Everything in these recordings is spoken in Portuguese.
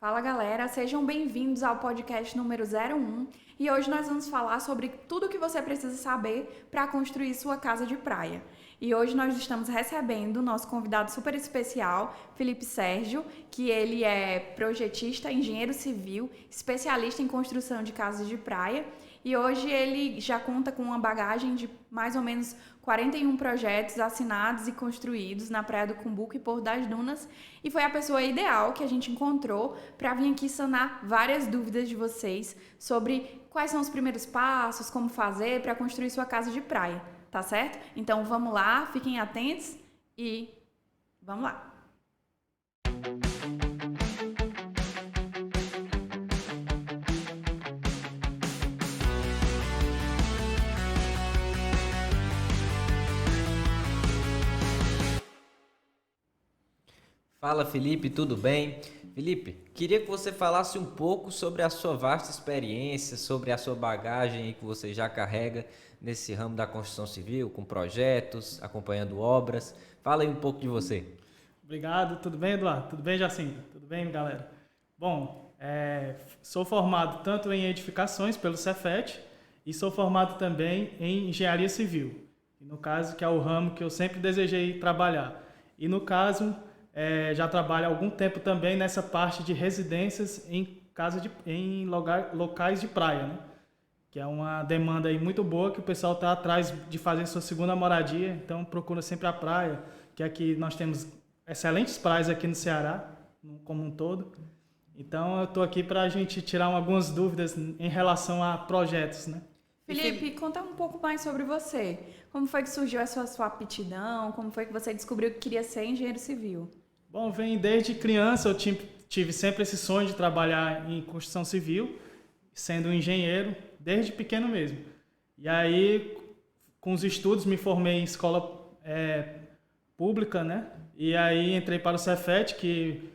Fala galera, sejam bem-vindos ao podcast número 01 e hoje nós vamos falar sobre tudo o que você precisa saber para construir sua casa de praia. E hoje nós estamos recebendo o nosso convidado super especial, Felipe Sérgio, que ele é projetista, engenheiro civil, especialista em construção de casas de praia. E hoje ele já conta com uma bagagem de mais ou menos 41 projetos assinados e construídos na Praia do Cumbuco e Porto das Dunas. E foi a pessoa ideal que a gente encontrou para vir aqui sanar várias dúvidas de vocês sobre quais são os primeiros passos, como fazer para construir sua casa de praia, tá certo? Então vamos lá, fiquem atentos e vamos lá! Fala Felipe, tudo bem? Felipe, queria que você falasse um pouco sobre a sua vasta experiência, sobre a sua bagagem aí que você já carrega nesse ramo da construção civil, com projetos, acompanhando obras. Fala aí um pouco de você. Obrigado, tudo bem, Eduardo? Tudo bem, Jacinta? Tudo bem, galera? Bom, sou formado tanto em edificações pelo Cefet e sou formado também em engenharia civil, no caso que é o ramo que eu sempre desejei trabalhar. E no caso já trabalho há algum tempo também nessa parte de residências em locais de praia, né? Que é uma demanda aí muito boa que o pessoal está atrás de fazer sua segunda moradia, então procura sempre a praia, que aqui nós temos excelentes praias aqui no Ceará, como um todo. Então eu estou aqui para a gente tirar algumas dúvidas em relação a projetos, né? Felipe, conta um pouco mais sobre você. Como foi que surgiu essa sua aptidão? Como foi que você descobriu que queria ser engenheiro civil? Bom, vem desde criança, eu tive sempre esse sonho de trabalhar em construção civil, sendo um engenheiro, desde pequeno mesmo. E aí, com os estudos, me formei em escola pública, né? E aí entrei para o Cefet, que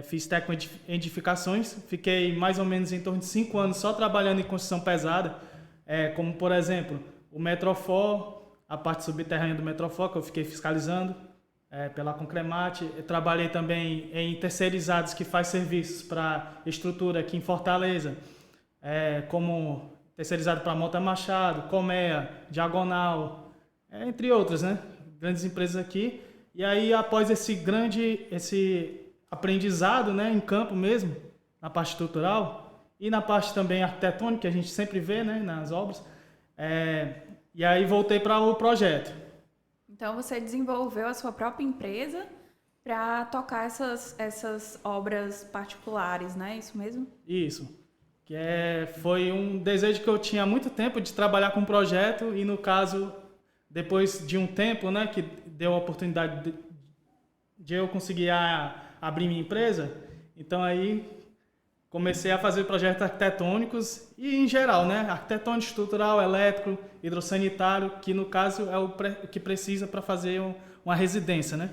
fiz técnico em edificações. Fiquei mais ou menos em torno de 5 anos só trabalhando em construção pesada, como, por exemplo, o Metrofor, a parte subterrânea do Metrofor, que eu fiquei fiscalizando. Pela Concremate. Eu trabalhei também em terceirizados que faz serviços para estrutura aqui em Fortaleza, como terceirizado para Mota Machado, Colmeia, Diagonal, entre outras, né? Grandes empresas aqui. E aí, após esse aprendizado, né, em campo mesmo, na parte estrutural e na parte também arquitetônica, que a gente sempre vê, né, nas obras, e aí voltei para o projeto. Então você desenvolveu a sua própria empresa para tocar essas obras particulares, né? Isso mesmo? Isso. Foi um desejo que eu tinha há muito tempo de trabalhar com um projeto e, no caso, depois de um tempo, né, que deu a oportunidade de eu conseguir abrir minha empresa, então aí comecei a fazer projetos arquitetônicos e, em geral, né, arquitetônico, estrutural, elétrico, hidrossanitário, que no caso é o que precisa para fazer uma residência, né?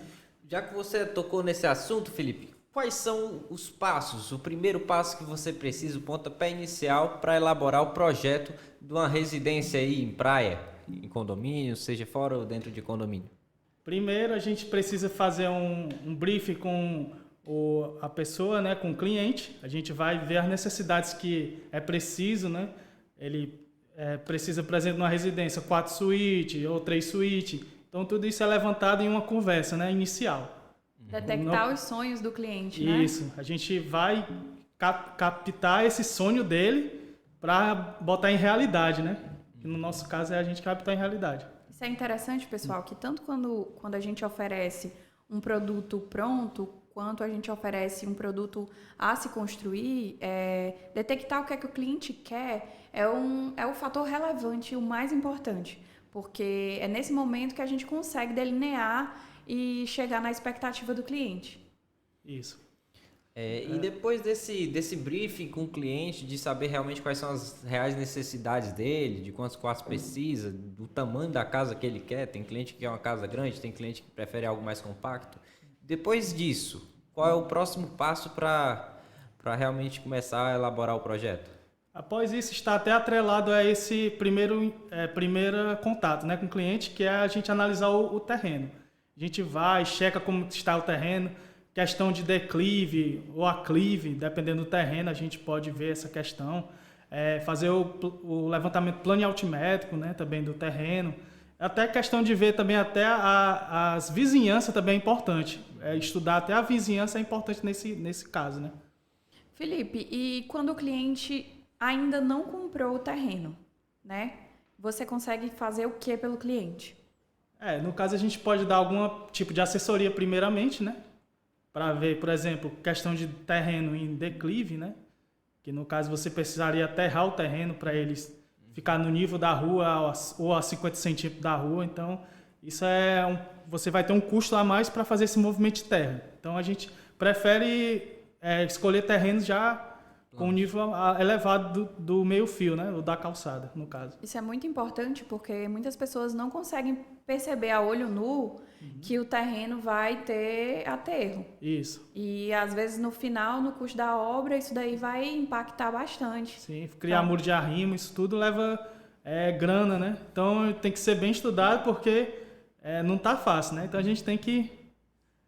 Já que você tocou nesse assunto, Felipe, quais são os passos, o primeiro passo que você precisa, o pontapé inicial para elaborar o projeto de uma residência aí em praia, em condomínio, seja fora ou dentro de condomínio? Primeiro a gente precisa fazer um briefing com a pessoa, né, com o cliente. A gente vai ver as necessidades que é preciso, né? Ele precisa, por exemplo, numa residência 4 suítes ou 3 suítes. Então tudo isso é levantado em uma conversa, né, inicial. Detectar os sonhos do cliente, né? Isso. A gente vai captar esse sonho dele para botar em realidade, né? Que no nosso caso é a gente captar em realidade. Isso é interessante, pessoal, que tanto quando a gente oferece um produto pronto, quanto a gente oferece um produto a se construir, detectar o que é que o cliente quer é o fator relevante, o mais importante, porque é nesse momento que a gente consegue delinear e chegar na expectativa do cliente. Isso. E depois desse briefing com o cliente, de saber realmente quais são as reais necessidades dele, de quantos quartos precisa, do tamanho da casa que ele quer, tem cliente que quer uma casa grande, tem cliente que prefere algo mais compacto. Depois disso, qual é o próximo passo para realmente começar a elaborar o projeto? Após isso, está até atrelado a esse primeiro contato, né, com o cliente, que é a gente analisar o terreno. A gente vai, checa como está o terreno, questão de declive ou aclive, dependendo do terreno, a gente pode ver essa questão. Fazer o levantamento planialtimétrico, né, também do terreno. Até questão de ver também até as vizinhanças também é importante. Estudar até a vizinhança é importante nesse caso, né? Felipe, e quando o cliente ainda não comprou o terreno, né? Você consegue fazer o que pelo cliente? No caso, a gente pode dar algum tipo de assessoria primeiramente, né? Para ver, por exemplo, questão de terreno em declive, né? Que no caso você precisaria aterrar o terreno para eles ficar no nível da rua ou a 50 centímetros da rua. Então, isso você vai ter um custo a mais para fazer esse movimento de terra. Então, a gente prefere escolher terrenos já com um nível elevado do meio-fio, né? Ou da calçada, no caso. Isso é muito importante porque muitas pessoas não conseguem perceber a olho nu que o terreno vai ter aterro. Isso. E às vezes no final, no custo da obra, isso daí vai impactar bastante. Sim, criar muro de arrimo, isso tudo leva grana, né? Então tem que ser bem estudado porque não tá fácil, né? Então a gente tem que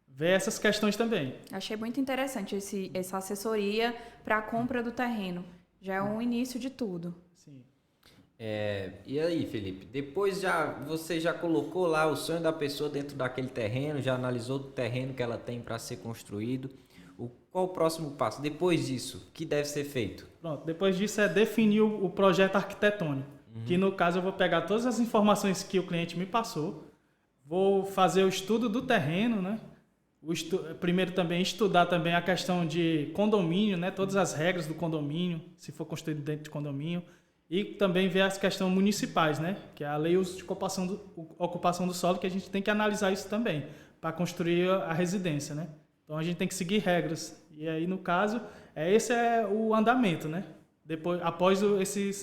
ver essas questões também. Achei muito interessante essa assessoria para a compra do terreno. Já é um início de tudo. Sim. E aí, Felipe, depois você já colocou lá o sonho da pessoa dentro daquele terreno, já analisou o terreno que ela tem para ser construído. Qual o próximo passo? Depois disso, o que deve ser feito? Pronto, depois disso é definir o projeto arquitetônico, que no caso eu vou pegar todas as informações que o cliente me passou, vou fazer o estudo do terreno, né? Primeiro também estudar também a questão de condomínio, né? Todas as regras do condomínio, se for construído dentro de condomínio, e também ver as questões municipais, né? Que é a lei de uso de ocupação do solo, que a gente tem que analisar isso também para construir a residência, né? Então a gente tem que seguir regras. E aí no caso, esse é o andamento, né? Após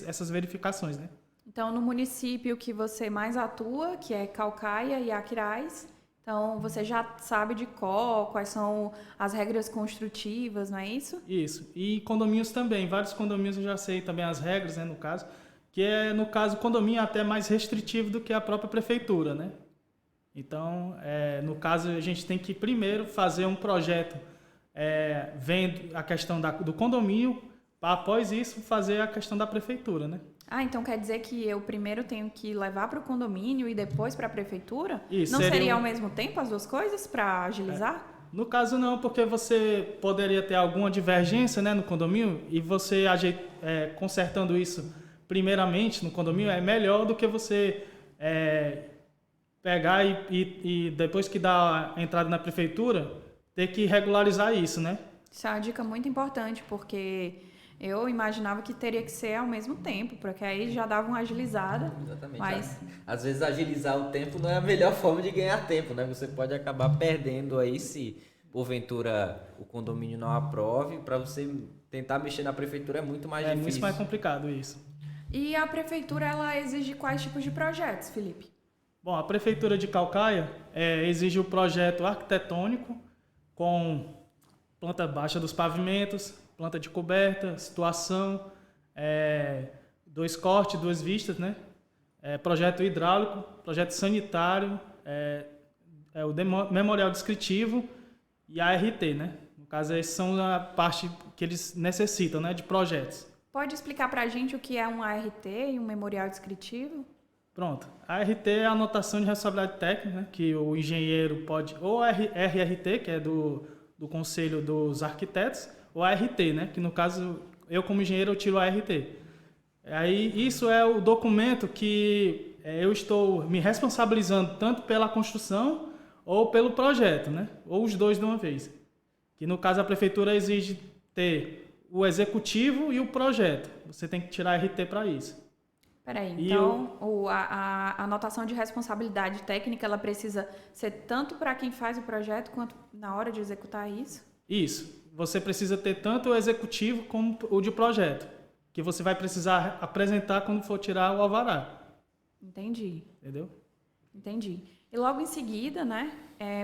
essas verificações, né? Então no município que você mais atua, que é Caucaia e Aquiraz, então, você já sabe de quais são as regras construtivas, não é isso? Isso. E condomínios também. Vários condomínios eu já sei também as regras, né, no caso. No caso, o condomínio é até mais restritivo do que a própria prefeitura, né? Então, no caso, a gente tem que primeiro fazer um projeto vendo a questão do condomínio, para após isso fazer a questão da prefeitura, né? Então quer dizer que eu primeiro tenho que levar para o condomínio e depois para a prefeitura? Isso, não seria ao mesmo tempo as duas coisas para agilizar? No caso não, porque você poderia ter alguma divergência, né, no condomínio e você consertando isso primeiramente no condomínio é melhor do que você pegar e depois que dá a entrada na prefeitura ter que regularizar isso, né? Isso é uma dica muito importante porque eu imaginava que teria que ser ao mesmo tempo, porque aí já dava uma agilizada. Exatamente. Mas Às vezes agilizar o tempo não é a melhor forma de ganhar tempo, né? Você pode acabar perdendo aí se porventura o condomínio não aprove, para você tentar mexer na prefeitura é muito mais difícil. É muito mais complicado isso. E a prefeitura, ela exige quais tipos de projetos, Felipe? Bom, a prefeitura de Caucaia exige o projeto arquitetônico com planta baixa dos pavimentos, planta de coberta, situação, 2 cortes, 2 vistas, né? Projeto hidráulico, projeto sanitário, o memorial descritivo e a ART, né? No caso, essas são a parte que eles necessitam, né, de projetos. Pode explicar para a gente o que é um ART e um memorial descritivo? Pronto. A ART é a anotação de responsabilidade técnica, né, que o engenheiro pode... Ou a RRT, que é do Conselho dos Arquitetos, ou a ART, né, que no caso, eu como engenheiro, eu tiro a ART. Aí, isso é o documento que eu estou me responsabilizando tanto pela construção ou pelo projeto, né, ou os dois de uma vez. Que no caso, a prefeitura exige ter o executivo e o projeto. Você tem que tirar a RT para isso. Peraí, então a anotação de responsabilidade técnica, ela precisa ser tanto para quem faz o projeto quanto na hora de executar isso? Isso. Você precisa ter tanto o executivo como o de projeto, que você vai precisar apresentar quando for tirar o alvará. Entendi. Entendeu? Entendi. E logo em seguida, né,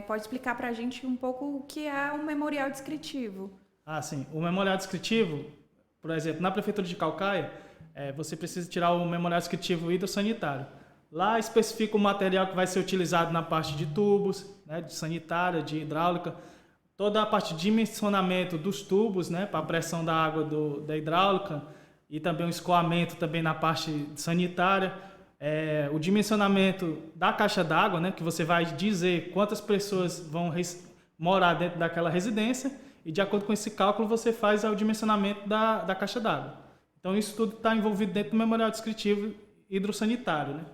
pode explicar para a gente um pouco o que é um memorial descritivo? Sim. O memorial descritivo, por exemplo, na prefeitura de Caucaia, você precisa tirar o memorial descritivo hidrossanitário. Lá especifica o material que vai ser utilizado na parte de tubos, né, de sanitária, de hidráulica, toda a parte de dimensionamento dos tubos, né, para a pressão da água da hidráulica e também o escoamento também na parte sanitária, o dimensionamento da caixa d'água, né, que você vai dizer quantas pessoas vão morar dentro daquela residência e de acordo com esse cálculo você faz o dimensionamento da caixa d'água. Então isso tudo está envolvido dentro do memorial descritivo hidrossanitário, né?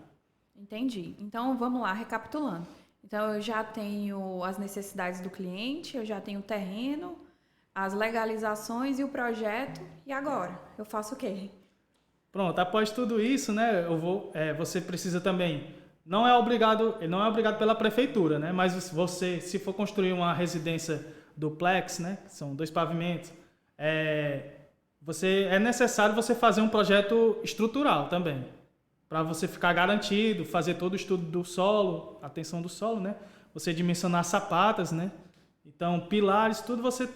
Entendi. Então vamos lá, recapitulando. Então eu já tenho as necessidades do cliente, eu já tenho o terreno, as legalizações e o projeto. E agora? Eu faço o quê? Pronto, após tudo isso, né, você precisa também, não é obrigado pela prefeitura, né, mas você, se for construir uma residência duplex, né, que são 2 pavimentos, é necessário você fazer um projeto estrutural também, para você ficar garantido, fazer todo o estudo do solo, a tensão do solo, né, você dimensionar sapatas, né, então pilares, tudo você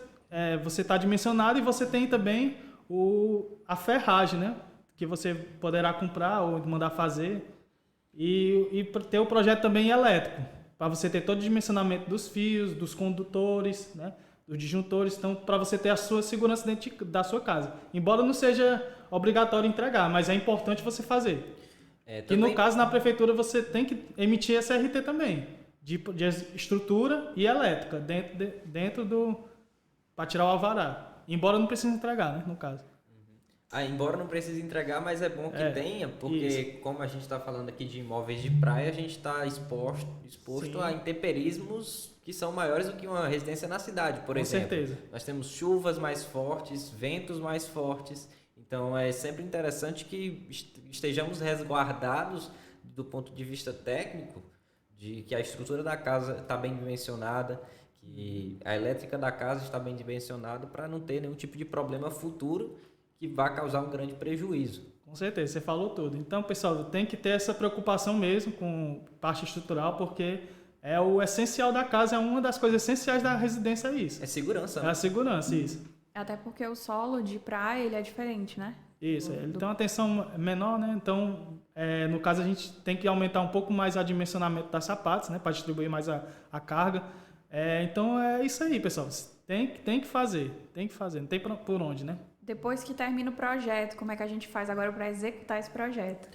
está dimensionado e você tem também a ferragem, né, que você poderá comprar ou mandar fazer e ter o projeto também elétrico, para você ter todo o dimensionamento dos fios, dos condutores, né, dos disjuntores, então para você ter a sua segurança dentro da sua casa. Embora não seja obrigatório entregar, mas é importante você fazer. E no caso, na prefeitura, você tem que emitir essa RT também, de estrutura e elétrica, para tirar o alvará. Embora não precise entregar, né, no caso. Embora não precise entregar, mas é bom que tenha, porque isso. Como a gente está falando aqui de imóveis de praia, a gente está exposto a intemperismos que são maiores do que uma residência na cidade, por exemplo. Com certeza. Nós temos chuvas mais fortes, ventos mais fortes, então é sempre interessante que estejamos resguardados do ponto de vista técnico, de que a estrutura da casa está bem dimensionada, que a elétrica da casa está bem dimensionada para não ter nenhum tipo de problema futuro que vai causar um grande prejuízo. Com certeza, você falou tudo. Então, pessoal, tem que ter essa preocupação mesmo com parte estrutural, porque é o essencial da casa, é uma das coisas essenciais da residência, é isso. É segurança. É a segurança, isso. Até porque o solo de praia, ele é diferente, né? Isso, ele tem uma tensão menor, né? Então, no caso, a gente tem que aumentar um pouco mais o dimensionamento das sapatas, né? Para distribuir mais a carga. Então, é isso aí, pessoal. Tem que fazer, não tem por onde, né? Depois que termina o projeto, como é que a gente faz agora para executar esse projeto?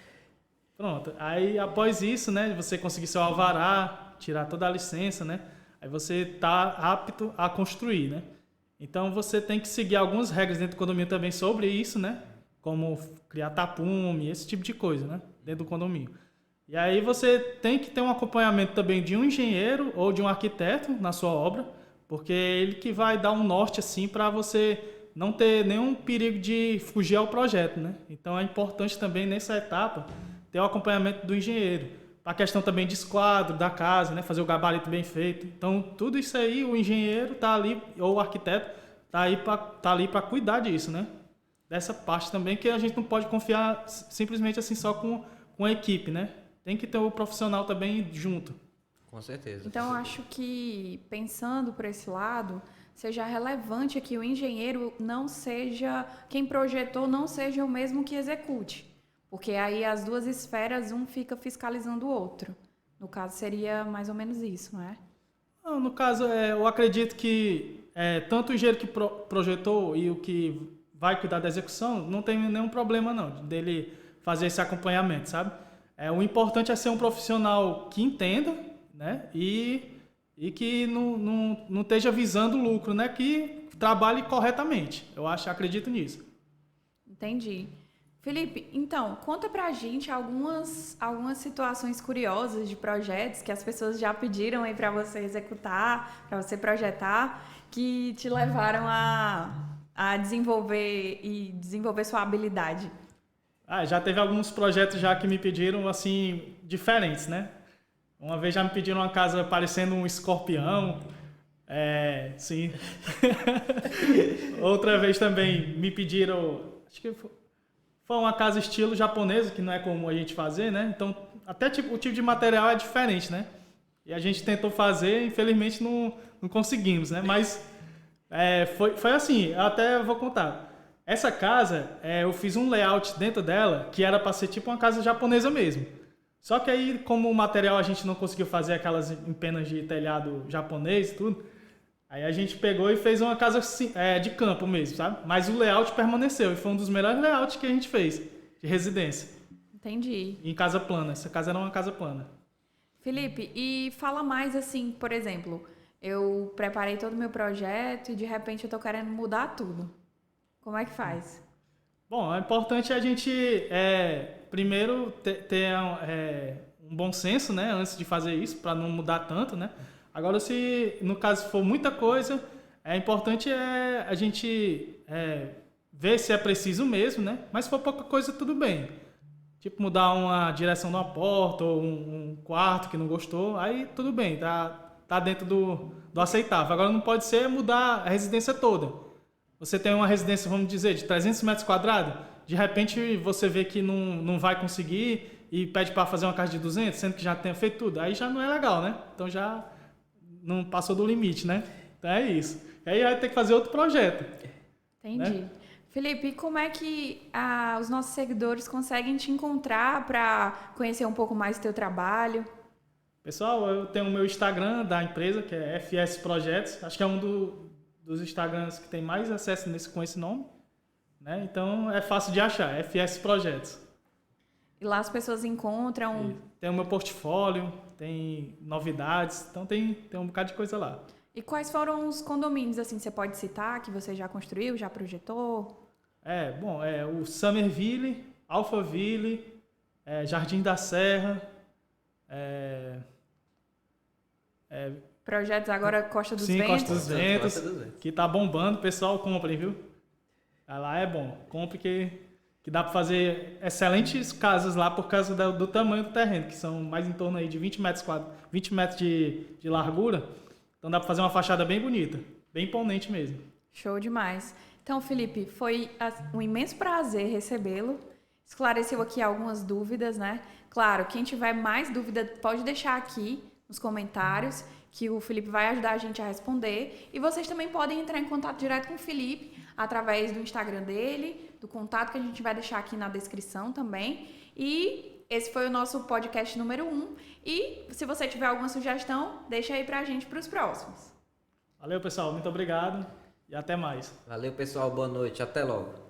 Pronto. Aí, após isso, né, você conseguir seu alvará, tirar toda a licença, né, aí você está apto a construir, né. Então, você tem que seguir algumas regras dentro do condomínio também sobre isso, né, como criar tapume, esse tipo de coisa, né, dentro do condomínio. E aí você tem que ter um acompanhamento também de um engenheiro ou de um arquiteto na sua obra, porque é ele que vai dar um norte, assim, para você não ter nenhum perigo de fugir ao projeto, né? Então é importante também nessa etapa ter o acompanhamento do engenheiro, para a questão também de esquadro da casa, né? Fazer o gabarito bem feito. Então tudo isso aí o engenheiro está ali, ou o arquiteto está ali para cuidar disso, né? Dessa parte também que a gente não pode confiar simplesmente assim só com a equipe, né? Tem que ter o profissional também junto. Com certeza. Então eu acho que pensando por esse lado, seja relevante que o engenheiro não seja, quem projetou não seja o mesmo que execute, porque aí as duas esferas, um fica fiscalizando o outro. No caso, seria mais ou menos isso, não é? Não, no caso, eu acredito que tanto o engenheiro que projetou e o que vai cuidar da execução, não tem nenhum problema não, dele fazer esse acompanhamento, sabe? O importante é ser um profissional que entenda, né? E que não esteja visando lucro, né? Que trabalhe corretamente. Acredito nisso. Entendi. Felipe, então, conta pra gente algumas situações curiosas de projetos que as pessoas já pediram aí para você executar, para você projetar, que te levaram a desenvolver sua habilidade. Já teve alguns projetos já que me pediram, assim, diferentes, né? Uma vez já me pediram uma casa parecendo um escorpião. Sim. Outra vez também me pediram, acho que foi uma casa estilo japonesa, que não é comum a gente fazer, né? Então, até o tipo de material é diferente, né? E a gente tentou fazer, infelizmente não conseguimos, né? Mas foi assim, eu até vou contar. Essa casa, eu fiz um layout dentro dela que era para ser tipo uma casa japonesa mesmo. Só que aí, como o material a gente não conseguiu fazer aquelas empenas de telhado japonês e tudo, Aí a gente pegou e fez uma casa de campo mesmo, sabe? Mas o layout permaneceu e foi um dos melhores layouts que a gente fez de residência. Entendi. Em casa plana. Essa casa era uma casa plana. Felipe, e fala mais assim, por exemplo, eu preparei todo o meu projeto e de repente eu tô querendo mudar tudo. Como é que faz? Bom, é importante a gente primeiro ter um bom senso, né? Antes de fazer isso, para não mudar tanto, né? Agora, se no caso for muita coisa, é importante a gente ver se é preciso mesmo, né? Mas se for pouca coisa, tudo bem. Tipo, mudar uma direção de uma porta ou um quarto que não gostou, aí tudo bem, tá dentro do aceitável. Agora, não pode ser mudar a residência toda. Você tem uma residência, vamos dizer, de 300 metros quadrados, de repente você vê que não vai conseguir e pede para fazer uma casa de 200, sendo que já tenha feito tudo. Aí já não é legal, né? Então já não passou do limite, né? Então é isso. E aí vai ter que fazer outro projeto. Entendi. Né? Felipe, como é que os nossos seguidores conseguem te encontrar para conhecer um pouco mais do teu trabalho? Pessoal, eu tenho o meu Instagram da empresa, que é FS Projetos. Acho que é um dos Instagrams que tem mais acesso com esse nome. Né? Então é fácil de achar, FS Projetos. E lá as pessoas encontram... Tem o meu portfólio, tem novidades, então tem um bocado de coisa lá. E quais foram os condomínios, assim, você pode citar, que você já construiu, já projetou? O Summerville, Alphaville, Jardim da Serra, Projetos agora Costa dos sim, Ventos. Costa dos Ventos, que tá bombando, pessoal, comprem, viu? Lá é bom, compre que dá para fazer excelentes casas lá por causa do tamanho do terreno, que são mais em torno aí de 20 metros quadrados, 20 metros de largura, então dá para fazer uma fachada bem bonita, bem imponente mesmo. Show demais. Então, Felipe, foi um imenso prazer recebê-lo. Esclareceu aqui algumas dúvidas, né? Claro, quem tiver mais dúvida pode deixar aqui nos comentários, que o Felipe vai ajudar a gente a responder. E vocês também podem entrar em contato direto com o Felipe através do Instagram dele, do contato que a gente vai deixar aqui na descrição também. E esse foi o nosso podcast número 1. E se você tiver alguma sugestão, deixa aí pra gente para os próximos. Valeu, pessoal. Muito obrigado e até mais. Valeu, pessoal. Boa noite. Até logo.